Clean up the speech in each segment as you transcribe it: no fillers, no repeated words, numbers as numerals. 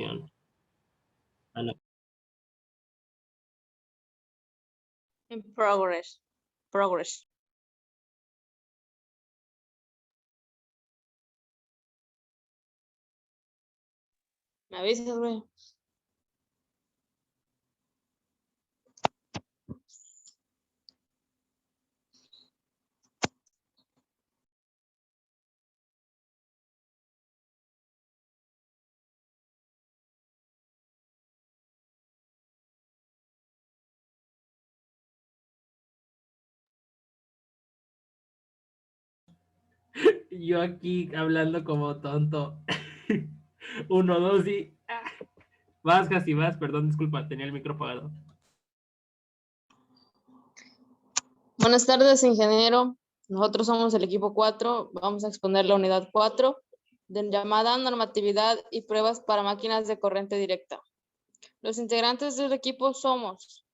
Ah, no. In progress. Progress. Me avisas, güey. Yo aquí hablando como tonto. 1, 2 y... Vas, casi vas, perdón, disculpa, tenía el micro apagado. Buenas tardes, ingeniero. Nosotros somos el equipo 4. Vamos a exponer la unidad 4 de llamada normatividad y pruebas para máquinas de corriente directa. Los integrantes del equipo somos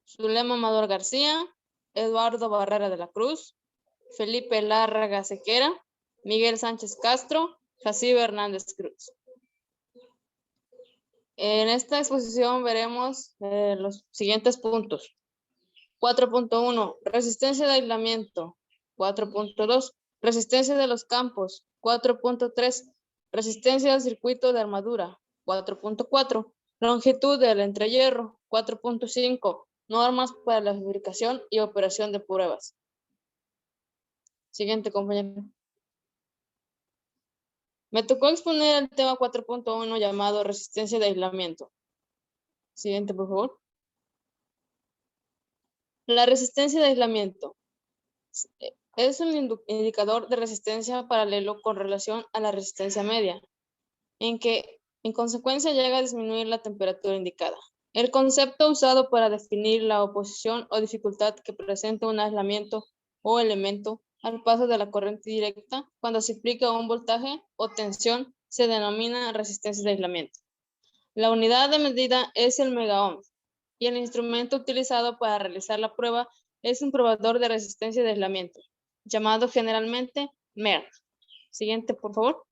Zulema Amador García, Eduardo Barrera de la Cruz, Felipe Lárraga Sequera, Miguel Sánchez Castro, Jacibe Hernández Cruz. En esta exposición veremos los siguientes puntos. 4.1. Resistencia de aislamiento. 4.2. Resistencia de los campos. 4.3. Resistencia del circuito de armadura. 4.4. Longitud del entrehierro. 4.5. Normas para la fabricación y operación de pruebas. Siguiente, compañero. Me tocó exponer el tema 4.1 llamado resistencia de aislamiento. Siguiente, por favor. La resistencia de aislamiento es un indicador de resistencia paralelo con relación a la resistencia media, en que en consecuencia llega a disminuir la temperatura indicada. El concepto usado para definir la oposición o dificultad que presenta un aislamiento o elemento al paso de la corriente directa cuando se aplica un voltaje o tensión se denomina resistencia de aislamiento. La unidad de medida es el megaohm y el instrumento utilizado para realizar la prueba es un probador de resistencia de aislamiento, llamado generalmente MER. Siguiente, por favor.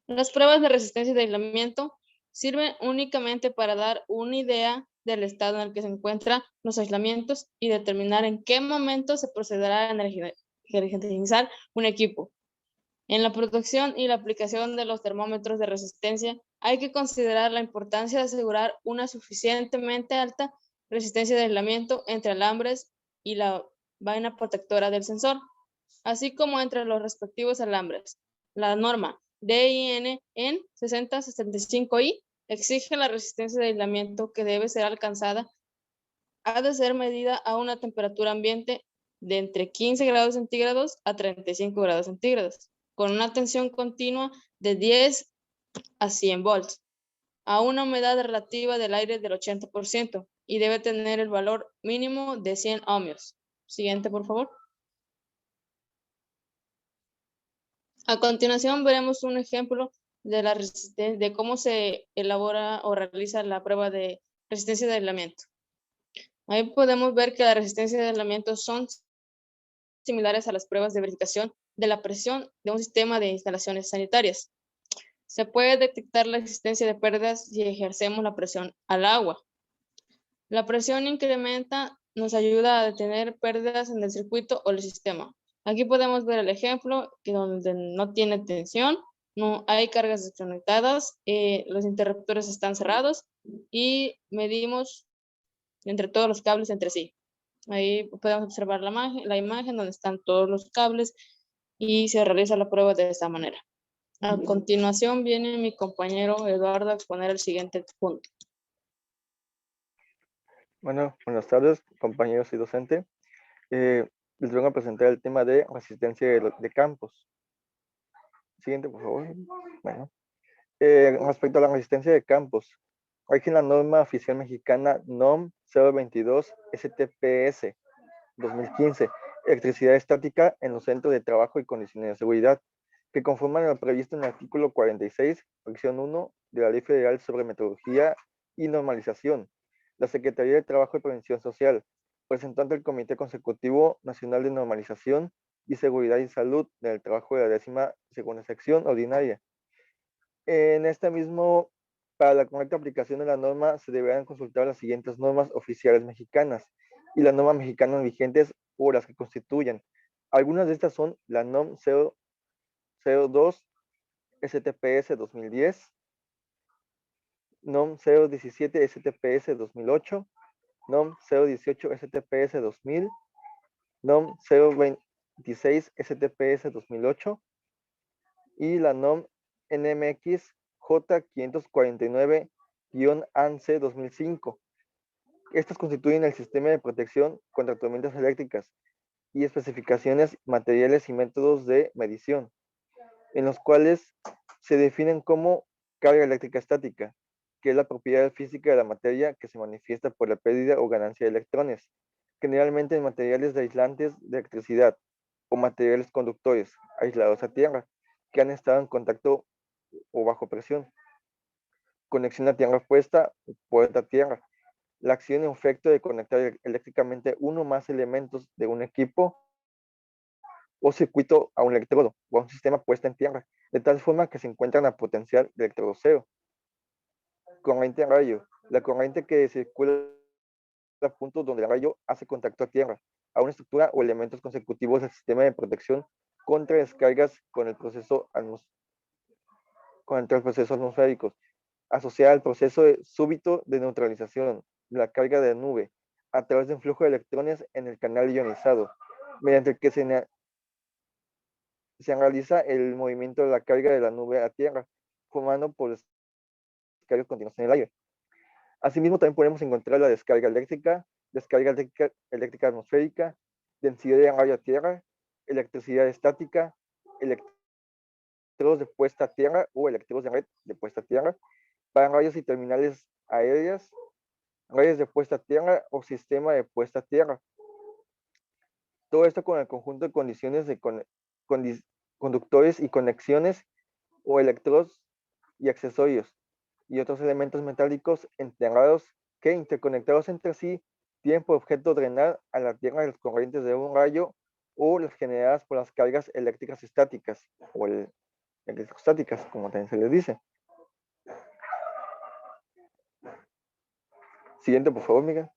Las pruebas de resistencia de aislamiento sirven únicamente para dar una idea del estado en el que se encuentran los aislamientos y determinar en qué momento se procederá a energizar un equipo. En la producción y la aplicación de los termómetros de resistencia hay que considerar la importancia de asegurar una suficientemente alta resistencia de aislamiento entre alambres y la vaina protectora del sensor, así como entre los respectivos alambres. La norma DIN en 6065I exige la resistencia de aislamiento que debe ser alcanzada, ha de ser medida a una temperatura ambiente de entre 15 grados centígrados a 35 grados centígrados, con una tensión continua de 10 a 100 volts, a una humedad relativa del aire del 80% y debe tener el valor mínimo de 100 ohmios. Siguiente, por favor. A continuación veremos un ejemplo de cómo se elabora o realiza la prueba de resistencia de aislamiento. Ahí podemos ver que las resistencias de aislamiento son similares a las pruebas de verificación de la presión de un sistema de instalaciones sanitarias. Se puede detectar la existencia de pérdidas si ejercemos la presión al agua. La presión incrementa nos ayuda a detener pérdidas en el circuito o el sistema. Aquí podemos ver el ejemplo que donde no tiene tensión, no hay cargas desconectadas, los interruptores están cerrados y medimos entre todos los cables entre sí. Ahí podemos observar la imagen donde están todos los cables y se realiza la prueba de esta manera. A continuación viene mi compañero Eduardo a exponer el siguiente punto. Bueno, buenas tardes, compañeros y docente. Les vengo a presentar el tema de resistencia de campos. Siguiente, por favor. Bueno, respecto a la resistencia de campos, hay que la norma oficial mexicana NOM 022 STPS 2015, electricidad estática en los centros de trabajo y condiciones de seguridad, que conforman lo previsto en el artículo 46, fracción 1 de la Ley Federal sobre Metodología y Normalización. La Secretaría de Trabajo y Prevención Social, presentando el Comité Consecutivo Nacional de Normalización y Seguridad y Salud del Trabajo de la 12ª sección ordinaria, En este mismo, para la correcta aplicación de la norma, se deberán consultar las siguientes normas oficiales mexicanas y las normas mexicanas vigentes o las que constituyan. Algunas de estas son la NOM 002 STPS 2010, NOM 017 STPS 2008, NOM 018 STPS 2000, NOM 026 STPS 2008 y la NOM NMX J549-ANSE 2005. Estas constituyen el sistema de protección contra tormentas eléctricas y especificaciones, materiales y métodos de medición, en los cuales se definen como carga eléctrica estática, que es la propiedad física de la materia que se manifiesta por la pérdida o ganancia de electrones, generalmente en materiales de aislantes de electricidad o materiales conductores aislados a tierra, que han estado en contacto o bajo presión. Conexión a tierra puesta, puerta a tierra. La acción y efecto de conectar eléctricamente uno o más elementos de un equipo o circuito a un electrodo o a un sistema puesta en tierra, de tal forma que se encuentran a potencial de electrodo cero. Corriente a rayo. La corriente que circula a puntos donde el rayo hace contacto a tierra, a una estructura o elementos consecutivos del sistema de protección contra descargas con el proceso atmosféricos, asociada al proceso súbito de neutralización de la carga de nube a través de un flujo de electrones en el canal ionizado, mediante el que se realiza el movimiento de la carga de la nube a tierra, formando por descargas continuas en el aire. Asimismo, también podemos encontrar la descarga eléctrica atmosférica, densidad de rayo a tierra, electricidad estática, electrodos de puesta a tierra o electrodos de red de puesta a tierra, para rayos y terminales aéreas, redes de puesta a tierra o sistema de puesta a tierra. Todo esto con el conjunto de condiciones de conductores y conexiones o electrodos y accesorios y otros elementos metálicos integrados que, interconectados entre sí, tienen por objeto drenar a la tierra las corrientes de un rayo o las generadas por las cargas eléctricas estáticas o electrostáticas, como también se les dice. Siguiente, por favor, Miguel.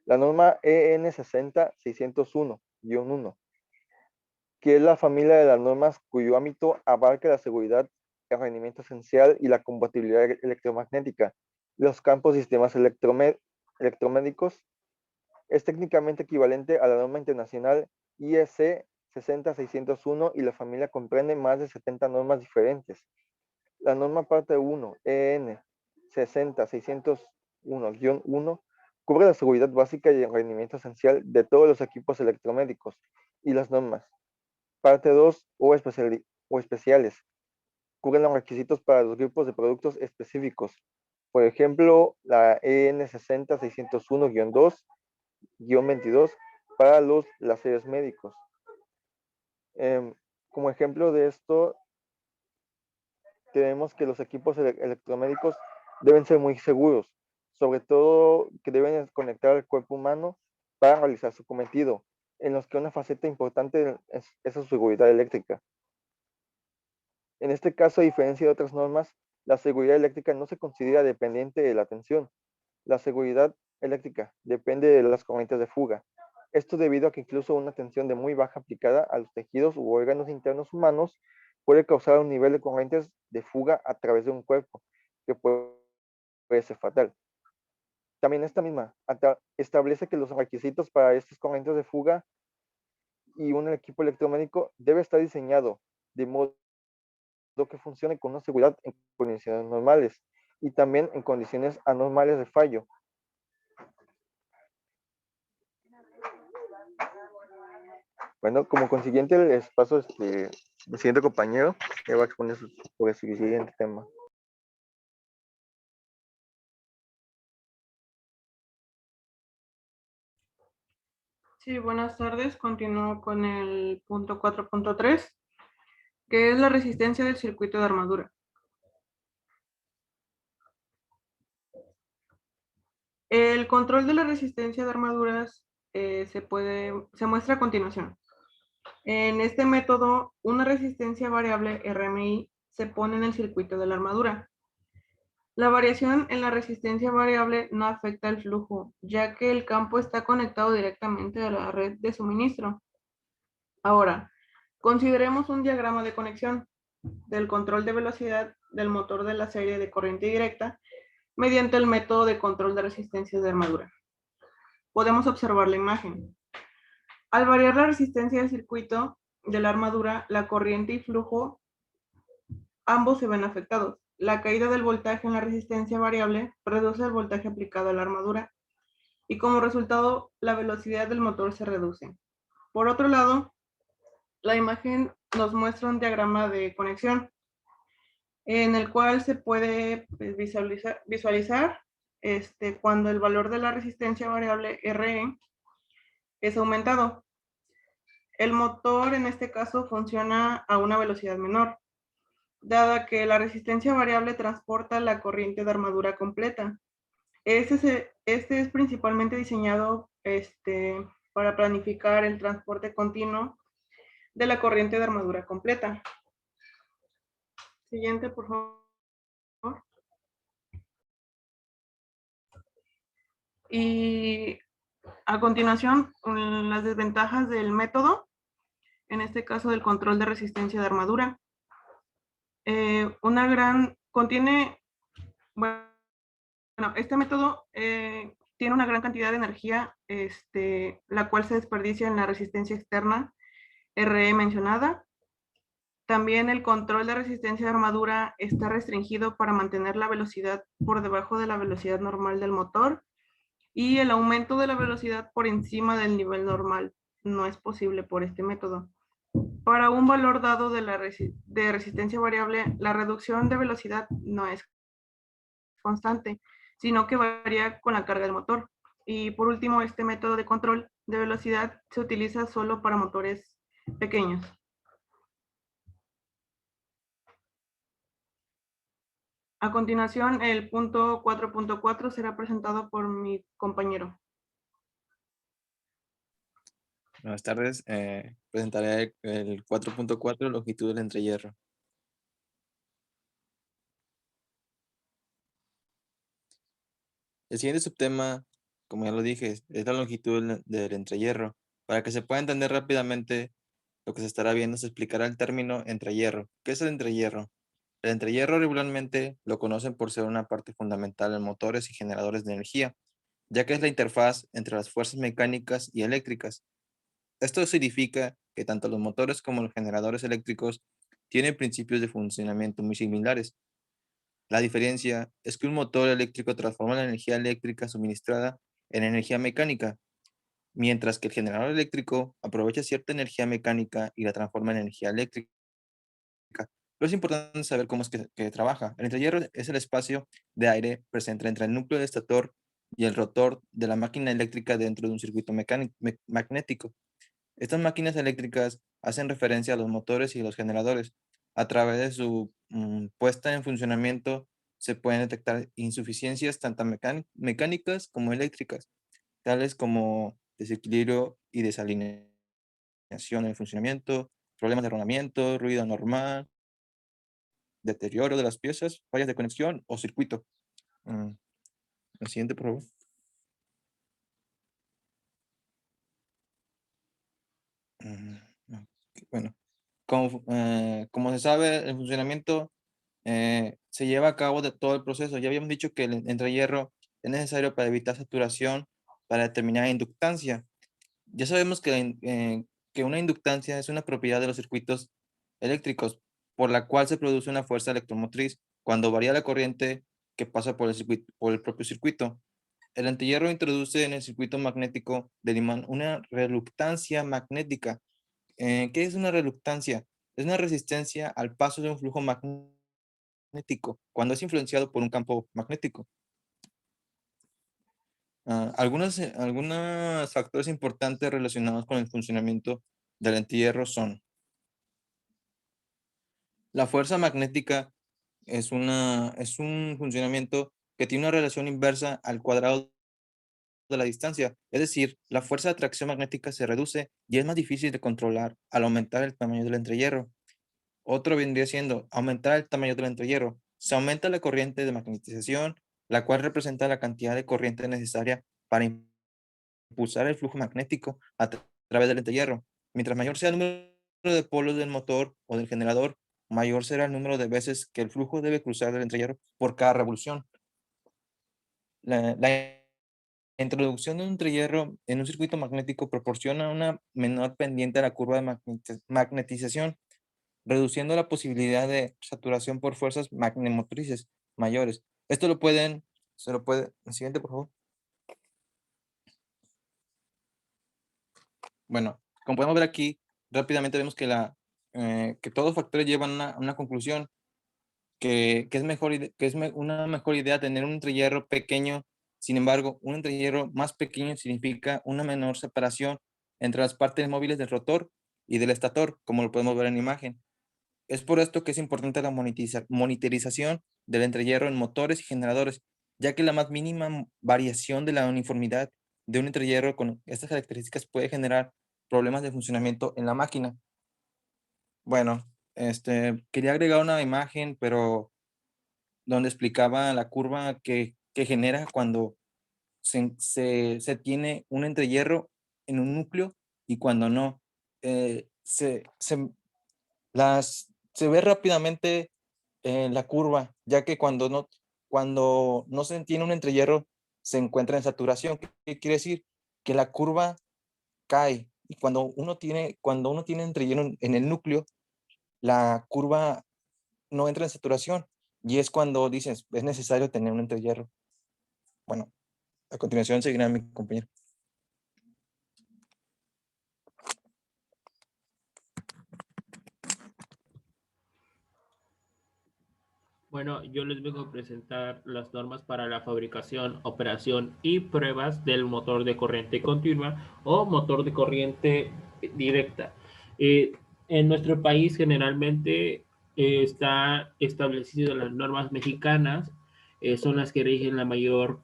La norma EN 60601-1, que es la familia de las normas cuyo ámbito abarca la seguridad, el rendimiento esencial y la compatibilidad electromagnética, los campos y sistemas electromédicos, es técnicamente equivalente a la norma internacional IEC 60601 y la familia comprende más de 70 normas diferentes. La norma parte 1, EN 60601-1, cubre la seguridad básica y el rendimiento esencial de todos los equipos electromédicos y las normas. Parte 2 o especiales cubren los requisitos para los grupos de productos específicos. Por ejemplo, la EN 60601-2-22 para los láseres médicos. Como ejemplo de esto, tenemos que los equipos electromédicos deben ser muy seguros, sobre todo que deben conectar al cuerpo humano para realizar su cometido, en los que una faceta importante es su seguridad eléctrica. En este caso, a diferencia de otras normas, la seguridad eléctrica no se considera dependiente de la tensión. La seguridad eléctrica depende de las corrientes de fuga. Esto debido a que incluso una tensión de muy baja aplicada a los tejidos u órganos internos humanos puede causar un nivel de corrientes de fuga a través de un cuerpo, que puede ser fatal. También esta misma establece que los requisitos para estas corrientes de fuga y un equipo electromédico debe estar diseñado de modo que funcione con una seguridad en condiciones normales y también en condiciones anormales de fallo. Bueno, como consiguiente les paso al siguiente compañero que va a exponer sobre su siguiente tema. Sí, buenas tardes. Continúo con el punto 4.3, que es la resistencia del circuito de armadura. El control de la resistencia de armaduras se muestra a continuación. En este método, una resistencia variable RMI se pone en el circuito de la armadura. La variación en la resistencia variable no afecta el flujo, ya que el campo está conectado directamente a la red de suministro. Ahora, consideremos un diagrama de conexión del control de velocidad del motor de la serie de corriente directa mediante el método de control de resistencias de armadura. Podemos observar la imagen. Al variar la resistencia del circuito de la armadura, la corriente y flujo, ambos se ven afectados. La caída del voltaje en la resistencia variable reduce el voltaje aplicado a la armadura y como resultado la velocidad del motor se reduce. Por otro lado, la imagen nos muestra un diagrama de conexión en el cual se puede visualizar cuando el valor de la resistencia variable RE es aumentado. El motor en este caso funciona a una velocidad menor, dada que la resistencia variable transporta la corriente de armadura completa. Este es principalmente diseñado para planificar el transporte continuo de la corriente de armadura completa. Siguiente, por favor. Y a continuación, las desventajas del método, en este caso del control de resistencia de armadura. Este método tiene una gran cantidad de energía, la cual se desperdicia en la resistencia externa RE mencionada. También el control de resistencia de armadura está restringido para mantener la velocidad por debajo de la velocidad normal del motor y el aumento de la velocidad por encima del nivel normal no es posible por este método. Para un valor dado de resistencia variable, la reducción de velocidad no es constante, sino que varía con la carga del motor. Y por último, este método de control de velocidad se utiliza solo para motores pequeños. A continuación, el punto 4.4 será presentado por mi compañero. Buenas tardes. Presentaré el 4.4, longitud del entrehierro. El siguiente subtema, como ya lo dije, es la longitud del entrehierro. Para que se pueda entender rápidamente, lo que se estará viendo se explicará el término entrehierro. ¿Qué es el entrehierro? El entrehierro regularmente lo conocen por ser una parte fundamental en motores y generadores de energía, ya que es la interfaz entre las fuerzas mecánicas y eléctricas. Esto significa que tanto los motores como los generadores eléctricos tienen principios de funcionamiento muy similares. La diferencia es que un motor eléctrico transforma la energía eléctrica suministrada en energía mecánica, mientras que el generador eléctrico aprovecha cierta energía mecánica y la transforma en energía eléctrica. Pero es importante saber cómo es que trabaja. El entrehierro es el espacio de aire presente entre el núcleo del estator y el rotor de la máquina eléctrica dentro de un circuito magnético. Estas máquinas eléctricas hacen referencia a los motores y los generadores. A través de su puesta en funcionamiento se pueden detectar insuficiencias tanto mecánicas como eléctricas, tales como desequilibrio y desalineación en el funcionamiento, problemas de rodamiento, ruido anormal, deterioro de las piezas, fallas de conexión o circuito. La siguiente, por favor. Bueno, como se sabe, el funcionamiento se lleva a cabo de todo el proceso. Ya habíamos dicho que el entrehierro es necesario para evitar saturación para determinar inductancia. Ya sabemos que una inductancia es una propiedad de los circuitos eléctricos por la cual se produce una fuerza electromotriz cuando varía la corriente que pasa por el propio circuito. El antihierro introduce en el circuito magnético del imán una reluctancia magnética. ¿Qué es una reluctancia? Es una resistencia al paso de un flujo magnético cuando es influenciado por un campo magnético. Algunos factores importantes relacionados con el funcionamiento del antihierro son: la fuerza magnética es un funcionamiento que tiene una relación inversa al cuadrado de la distancia. Es decir, la fuerza de atracción magnética se reduce y es más difícil de controlar al aumentar el tamaño del entrehierro. Otro vendría siendo aumentar el tamaño del entrehierro. Se aumenta la corriente de magnetización, la cual representa la cantidad de corriente necesaria para impulsar el flujo magnético a través del entrehierro. Mientras mayor sea el número de polos del motor o del generador, mayor será el número de veces que el flujo debe cruzar del entrehierro por cada revolución. La introducción de un entrehierro en un circuito magnético proporciona una menor pendiente a la curva de magnetización, reduciendo la posibilidad de saturación por fuerzas magnemotrices mayores. Esto el siguiente, por favor. Bueno, como podemos ver aquí, rápidamente vemos que todos los factores llevan a una conclusión, que es una mejor idea tener un entrehierro pequeño. Sin embargo, un entrehierro más pequeño significa una menor separación entre las partes móviles del rotor y del estator, como lo podemos ver en la imagen. Es por esto que es importante la monitorización del entrehierro en motores y generadores, ya que la más mínima variación de la uniformidad de un entrehierro con estas características puede generar problemas de funcionamiento en la máquina. Bueno, quería agregar una imagen, pero donde explicaba la curva que genera cuando se tiene un entrehierro en un núcleo y cuando no. Se ve rápidamente la curva, ya que cuando no se tiene un entrehierro, se encuentra en saturación. ¿Qué quiere decir? Que la curva cae. Y cuando uno tiene entrehierro en el núcleo, la curva no entra en saturación. Y es cuando dices, es necesario tener un entrehierro. Bueno, a continuación seguirá mi compañero. Bueno, yo les vengo a presentar las normas para la fabricación, operación y pruebas del motor de corriente continua o motor de corriente directa. En nuestro país generalmente está establecido las normas mexicanas, son las que rigen la mayor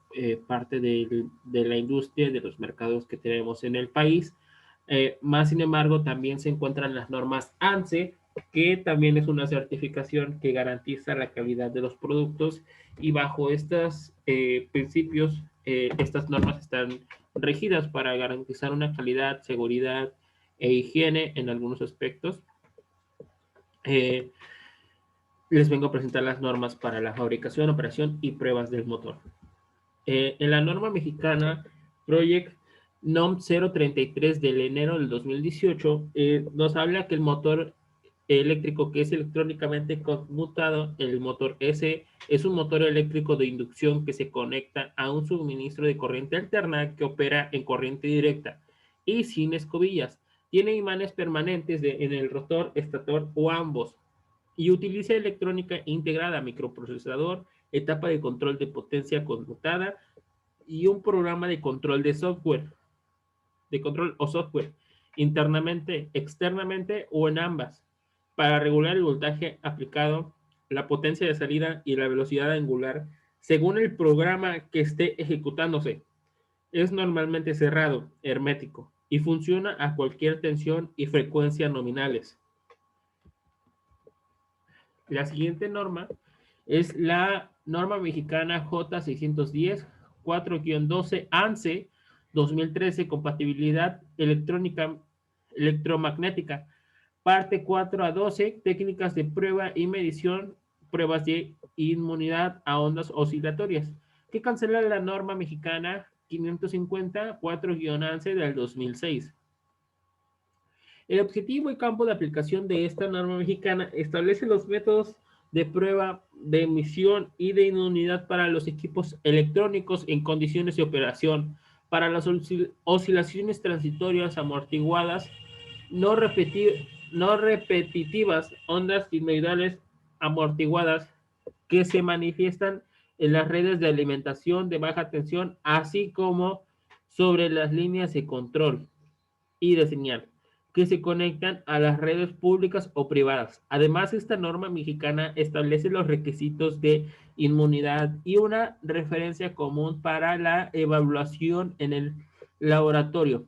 parte de la industria, de los mercados que tenemos en el país. Más sin embargo, también se encuentran las normas ANSE, que también es una certificación que garantiza la calidad de los productos, y bajo estos principios, estas normas están regidas para garantizar una calidad, seguridad e higiene en algunos aspectos. Les vengo a presentar las normas para la fabricación, operación y pruebas del motor. En la norma mexicana Project NOM 033 del enero del 2018 nos habla que el motor eléctrico que es electrónicamente conmutado, el motor S, es un motor eléctrico de inducción que se conecta a un suministro de corriente alterna que opera en corriente directa y sin escobillas. Tiene imanes permanentes en el rotor, estator o ambos, y utiliza electrónica integrada, microprocesador, etapa de control de potencia conmutada y un programa de control de software, internamente, externamente o en ambas, para regular el voltaje aplicado, la potencia de salida y la velocidad angular según el programa que esté ejecutándose. Es normalmente cerrado, hermético, y funciona a cualquier tensión y frecuencia nominales. La siguiente norma es la norma mexicana J610 4-12 ANSE 2013, compatibilidad electrónica electromagnética, parte 4-12, técnicas de prueba y medición, pruebas de inmunidad a ondas oscilatorias, que cancela la norma mexicana 550 4-ANSE del 2006. El objetivo y campo de aplicación de esta norma mexicana establece los métodos de prueba de emisión y de inmunidad para los equipos electrónicos en condiciones de operación, para las oscilaciones transitorias amortiguadas, no repetitivas, ondas sinusoidales amortiguadas que se manifiestan en las redes de alimentación de baja tensión, así como sobre las líneas de control y de señal, que se conectan a las redes públicas o privadas. Además, esta norma mexicana establece los requisitos de inmunidad y una referencia común para la evaluación en el laboratorio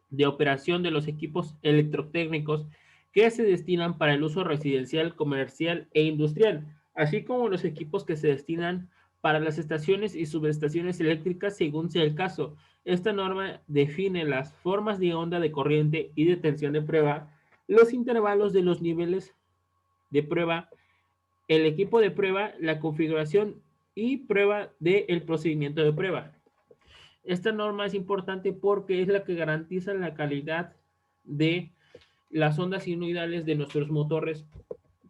de operación de los equipos electrotécnicos que se destinan para el uso residencial, comercial e industrial, así como los equipos que se destinan para las estaciones y subestaciones eléctricas según sea el caso. Esta norma define las formas de onda de corriente y de tensión de prueba, los intervalos de los niveles de prueba, el equipo de prueba, la configuración y prueba del procedimiento de prueba. Esta norma es importante porque es la que garantiza la calidad de las ondas sinusoidales de nuestros motores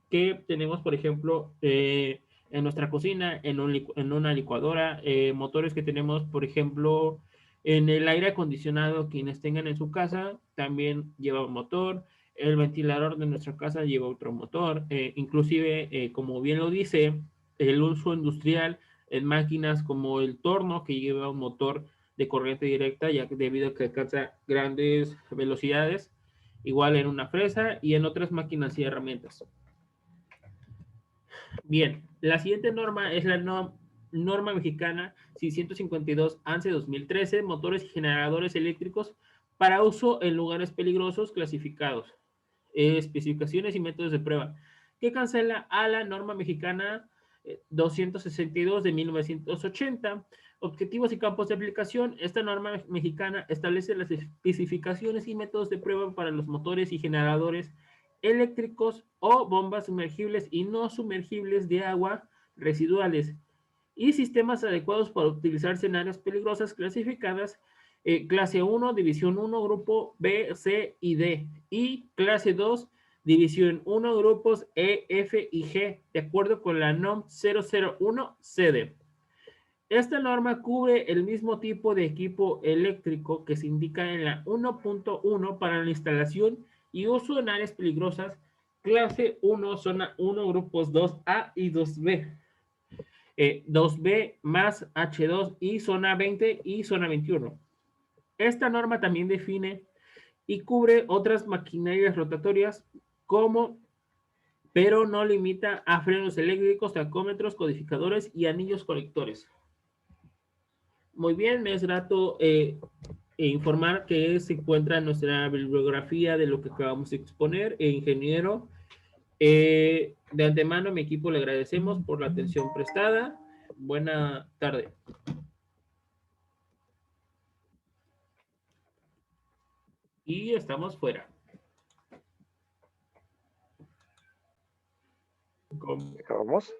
que tenemos, por ejemplo, en nuestra cocina, en una licuadora, motores que tenemos, por ejemplo, en el aire acondicionado, quienes tengan en su casa, también lleva un motor, el ventilador de nuestra casa lleva otro motor, inclusive, como bien lo dice, el uso industrial en máquinas como el torno, que lleva un motor de corriente directa, ya que debido a que alcanza grandes velocidades, igual en una fresa y en otras máquinas y herramientas. Bien, la siguiente norma es la norma mexicana 652 ANSE 2013, motores y generadores eléctricos para uso en lugares peligrosos clasificados, especificaciones y métodos de prueba, que cancela a la norma mexicana 262 de 1980. Objetivos y campos de aplicación. Esta norma mexicana establece las especificaciones y métodos de prueba para los motores y generadores eléctricos o bombas sumergibles y no sumergibles de agua residuales y sistemas adecuados para utilizarse en áreas peligrosas clasificadas clase 1, división 1, grupo B, C y D, y clase 2, división 1, grupos E, F y G, de acuerdo con la NOM 001 CD. Esta norma cubre el mismo tipo de equipo eléctrico que se indica en la 1.1 para la instalación y uso en áreas peligrosas, clase 1, zona 1, grupos 2A y 2B. 2B más H2 y zona 20 y zona 21. Esta norma también define y cubre otras maquinarias rotatorias como, pero no limita a frenos eléctricos, tacómetros, codificadores y anillos conectores. Muy bien, me es grato informar que se encuentra en nuestra bibliografía de lo que acabamos de exponer. Ingeniero, de antemano, a mi equipo le agradecemos por la atención prestada. Buena tarde. Y estamos fuera. Acabamos.